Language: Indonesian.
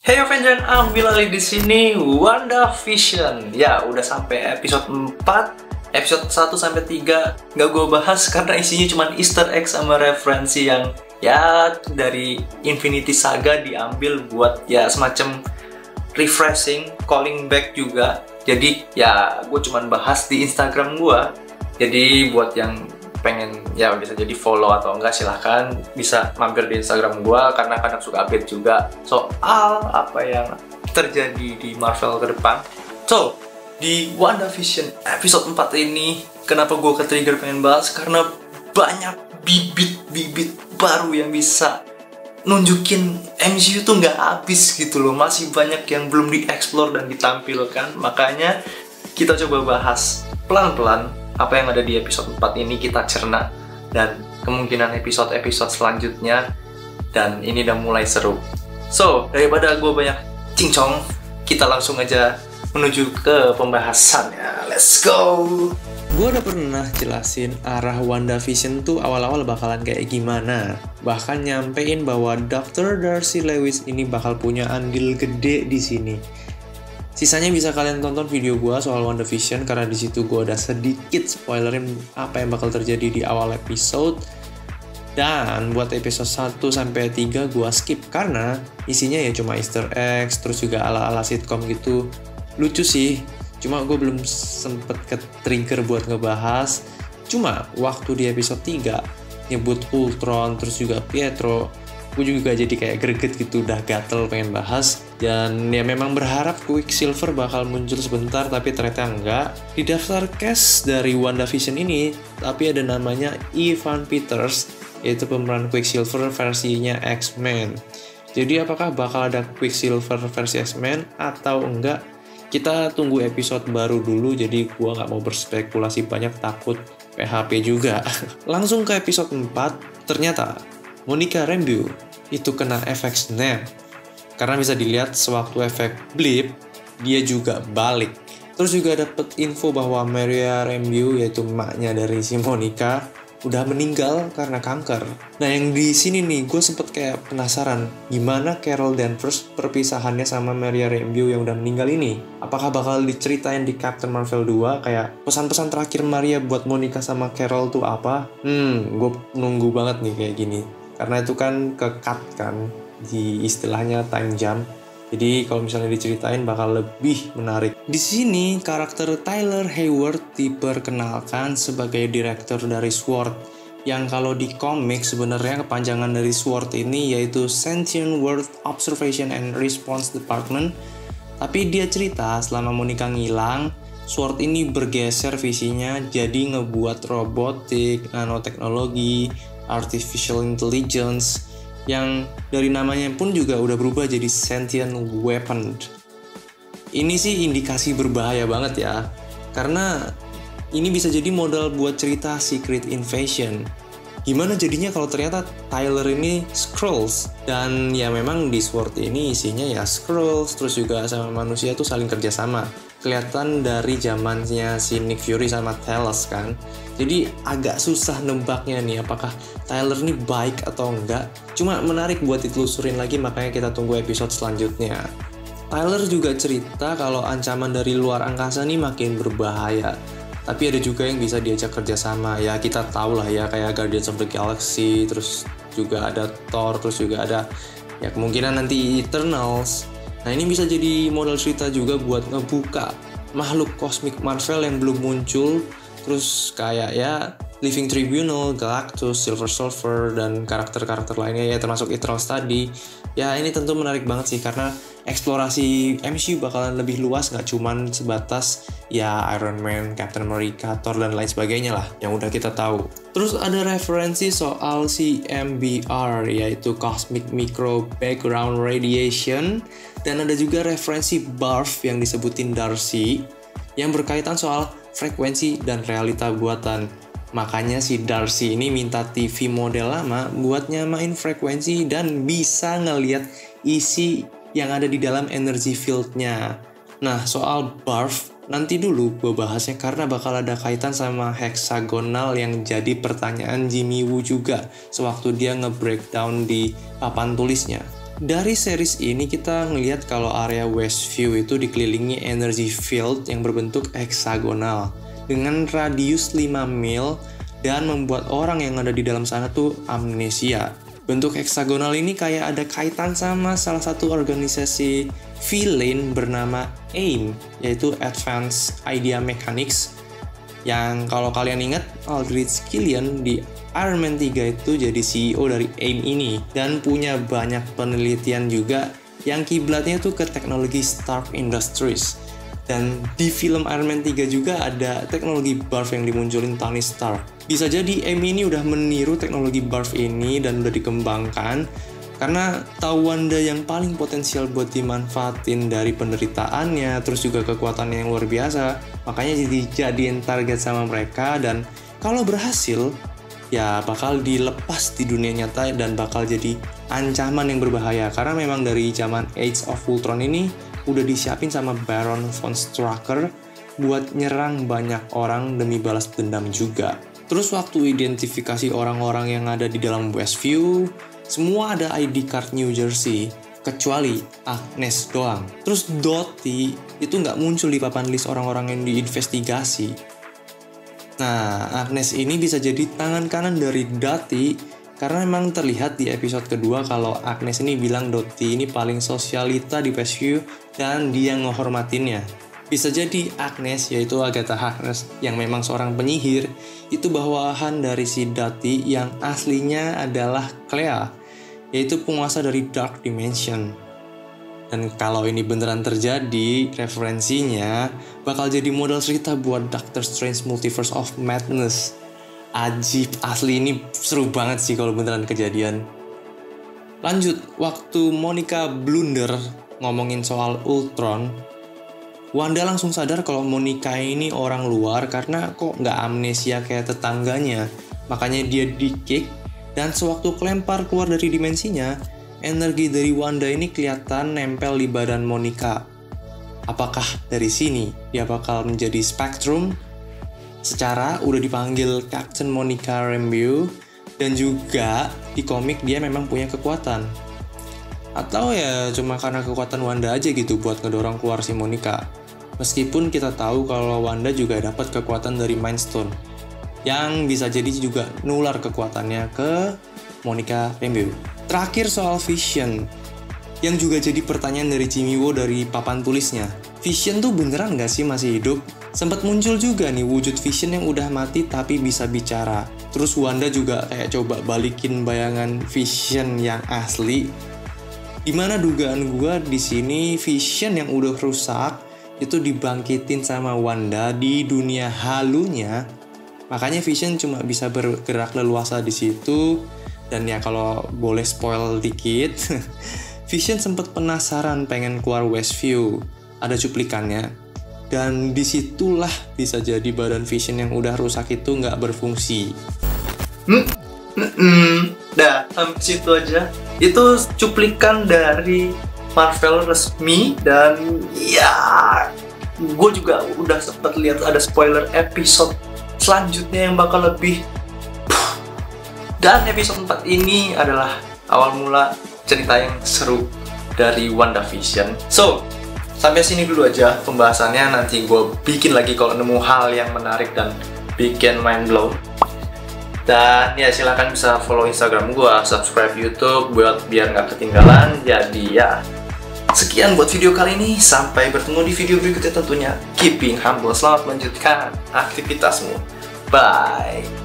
Hey Avenger, ambil alih di sini WandaVision. Ya, udah sampai episode 4, episode 1 sampai 3 nggak gue bahas karena isinya cuma Easter egg sama referensi yang ya dari Infinity Saga diambil buat ya semacam refreshing, calling back juga. Jadi ya gue cuma bahas di Instagram gue. Jadi buat yang pengen ya bisa jadi follow atau enggak silahkan bisa mampir di Instagram gua karena kadang suka update juga soal apa yang terjadi di Marvel ke depan. So, di WandaVision episode 4 ini kenapa gua ke-trigger pengen bahas karena banyak bibit-bibit baru yang bisa nunjukin MCU tuh nggak habis gitu loh, masih banyak yang belum dieksplor dan ditampilkan. Makanya kita coba bahas pelan-pelan apa yang ada di episode 4 ini, kita cerna dan kemungkinan episode-episode selanjutnya, dan ini udah mulai seru. So, daripada gue banyak cincong, kita langsung aja menuju ke pembahasannya. Let's go! Gue udah pernah jelasin arah WandaVision tuh awal-awal bakalan kayak gimana. Bahkan nyampein bahwa Dr. Darcy Lewis ini bakal punya andil gede di sini. Sisanya bisa kalian tonton video gue soal WandaVision karena di situ gue udah sedikit spoilerin apa yang bakal terjadi di awal episode. Dan buat episode 1 sampai 3 gue skip karena isinya ya cuma Easter eggs, terus juga ala-ala sitcom gitu. Lucu sih, cuma gue belum sempet ke-trigger buat ngebahas. Cuma waktu di episode 3 nyebut Ultron terus juga Pietro, gue juga jadi kayak greget gitu, udah gatel pengen bahas. Dan ya memang berharap Quicksilver bakal muncul sebentar, tapi ternyata enggak. Di daftar cast dari WandaVision ini, tapi ada namanya Evan Peters, yaitu pemeran Quicksilver versinya X-Men. Jadi apakah bakal ada Quicksilver versi X-Men atau enggak? Kita tunggu episode baru dulu, jadi gue nggak mau berspekulasi banyak, takut PHP juga. Langsung ke episode 4, ternyata Monica Rambeau itu kena efek snap. Karena bisa dilihat sewaktu efek blip, dia juga balik. Terus juga dapet info bahwa Maria Rambeau, yaitu emaknya dari si Monica, udah meninggal karena kanker. Nah yang di sini nih, gue sempet kayak penasaran, gimana Carol Danvers perpisahannya sama Maria Rambeau yang udah meninggal ini? Apakah bakal diceritain di Captain Marvel 2, kayak pesan-pesan terakhir Maria buat Monica sama Carol tuh apa? Gue nunggu banget nih kayak gini. Karena itu kan ke-cut kan, di istilahnya time jump. Jadi kalau misalnya diceritain bakal lebih menarik. Di sini karakter Tyler Hayward diperkenalkan sebagai direktur dari SWORD, yang kalau di komik sebenarnya kepanjangan dari SWORD ini yaitu Sentient World Observation and Response Department. Tapi dia cerita selama Monica ngilang, SWORD ini bergeser visinya jadi ngebuat robotik, nanoteknologi, artificial intelligence, yang dari namanya pun juga udah berubah jadi sentient weapon. Ini sih indikasi berbahaya banget ya, karena ini bisa jadi modal buat cerita Secret Invasion. Gimana jadinya kalau ternyata Tyler ini Skrulls? Dan ya memang di SWORD ini isinya ya Skrulls, terus juga sama manusia tuh saling kerjasama. Kelihatan dari zamannya si Nick Fury sama Talos kan. Jadi agak susah nebaknya nih apakah Tyler ini baik atau enggak. Cuma menarik buat ditelusurin lagi, makanya kita tunggu episode selanjutnya. Tyler juga cerita kalau ancaman dari luar angkasa nih makin berbahaya. Tapi ada juga yang bisa diajak kerjasama, ya kita tahu lah ya, kayak Guardians of the Galaxy, terus juga ada Thor, terus juga ada ya kemungkinan nanti Eternals. Nah ini bisa jadi modal cerita juga buat ngebuka makhluk kosmik Marvel yang belum muncul, terus kayak ya Living Tribunal, Galactus, Silver Surfer, dan karakter-karakter lainnya ya termasuk Eternals tadi. Ya ini tentu menarik banget sih karena eksplorasi MCU bakalan lebih luas, nggak cuman sebatas ya Iron Man, Captain America, Thor, dan lain sebagainya lah yang udah kita tahu. Terus ada referensi soal CMBR, yaitu Cosmic Micro Background Radiation, dan ada juga referensi BARF yang disebutin Darcy yang berkaitan soal frekuensi dan realita buatan. Makanya si Darcy ini minta TV model lama buat nyamain frekuensi dan bisa ngeliat isi yang ada di dalam energy field-nya. Nah, soal BARF, nanti dulu gue bahasnya karena bakal ada kaitan sama heksagonal yang jadi pertanyaan Jimmy Woo juga sewaktu dia nge-breakdown di papan tulisnya. Dari series ini kita ngelihat kalau area Westview itu dikelilingi energy field yang berbentuk heksagonal dengan radius 5 mil dan membuat orang yang ada di dalam sana tuh amnesia. Bentuk heksagonal ini kayak ada kaitan sama salah satu organisasi villain bernama AIM, yaitu Advanced Idea Mechanics, yang kalau kalian ingat Aldrich Killian di Iron Man 3 itu jadi CEO dari AIM ini dan punya banyak penelitian juga yang kiblatnya tuh ke teknologi Stark Industries. Dan di film Iron Man 3 juga ada teknologi Barf yang dimunculin Tony Stark. Bisa jadi AIM ini udah meniru teknologi Barf ini dan udah dikembangkan karena tahu Wanda yang paling potensial buat dimanfaatin dari penderitaannya, terus juga kekuatannya yang luar biasa, makanya jadiin target sama mereka. Dan kalau berhasil ya bakal dilepas di dunia nyata dan bakal jadi ancaman yang berbahaya karena memang dari zaman Age of Ultron ini udah disiapin sama Baron von Strucker buat nyerang banyak orang demi balas dendam juga. Terus waktu identifikasi orang-orang yang ada di dalam Westview, semua ada ID card New Jersey kecuali Agnes doang. Terus Dottie itu nggak muncul di papan list orang-orang yang diinvestigasi. Nah, Agnes ini bisa jadi tangan kanan dari Dottie karena memang terlihat di episode kedua kalau Agnes ini bilang Dottie ini paling sosialita di Westview dan dia ngehormatinnya. Bisa jadi Agnes, yaitu Agatha Harkness yang memang seorang penyihir, itu bawahan dari si Dottie yang aslinya adalah Clea, yaitu penguasa dari Dark Dimension. Dan kalau ini beneran terjadi, referensinya bakal jadi modal cerita buat Doctor Strange Multiverse of Madness. Ajib, asli ini seru banget sih kalau beneran kejadian. Lanjut, waktu Monica blunder ngomongin soal Ultron, Wanda langsung sadar kalau Monica ini orang luar karena kok nggak amnesia kayak tetangganya. Makanya dia di-kick, dan sewaktu kelempar keluar dari dimensinya, energi dari Wanda ini kelihatan nempel di badan Monica. Apakah dari sini dia bakal menjadi Spectrum? Secara udah dipanggil Captain Monica Rambeau, dan juga di komik dia memang punya kekuatan. Atau ya cuma karena kekuatan Wanda aja gitu buat ngedorong keluar si Monica. Meskipun kita tahu kalau Wanda juga dapat kekuatan dari Mind Stone, yang bisa jadi juga nular kekuatannya ke Monica Rambeau. Terakhir soal Vision, yang juga jadi pertanyaan dari Jimmy Woo dari papan tulisnya. Vision tuh beneran nggak sih masih hidup? Sempat muncul juga nih wujud Vision yang udah mati tapi bisa bicara. Terus Wanda juga kayak coba balikin bayangan Vision yang asli. Dimana dugaan gua di sini Vision yang udah rusak itu dibangkitin sama Wanda di dunia halunya. Makanya Vision cuma bisa bergerak leluasa di situ. Dan ya kalau boleh spoil dikit, Vision sempat penasaran pengen keluar Westview. Ada cuplikannya. Dan disitulah bisa jadi badan Vision yang udah rusak itu nggak berfungsi. Dah, sampai situ aja. Itu cuplikan dari Marvel resmi. Dan ya, gue juga udah sempat lihat ada spoiler episode selanjutnya yang bakal lebih. Dan episode 4 ini adalah awal mula cerita yang seru dari WandaVision. So, sampai sini dulu aja pembahasannya. Nanti gue bikin lagi kalau nemu hal yang menarik dan bikin mind blow. Dan ya silahkan bisa follow Instagram gue, subscribe YouTube buat biar nggak ketinggalan. Jadi ya, sekian buat video kali ini. Sampai bertemu di video berikutnya tentunya. Keeping humble, selamat melanjutkan aktivitasmu. Bye.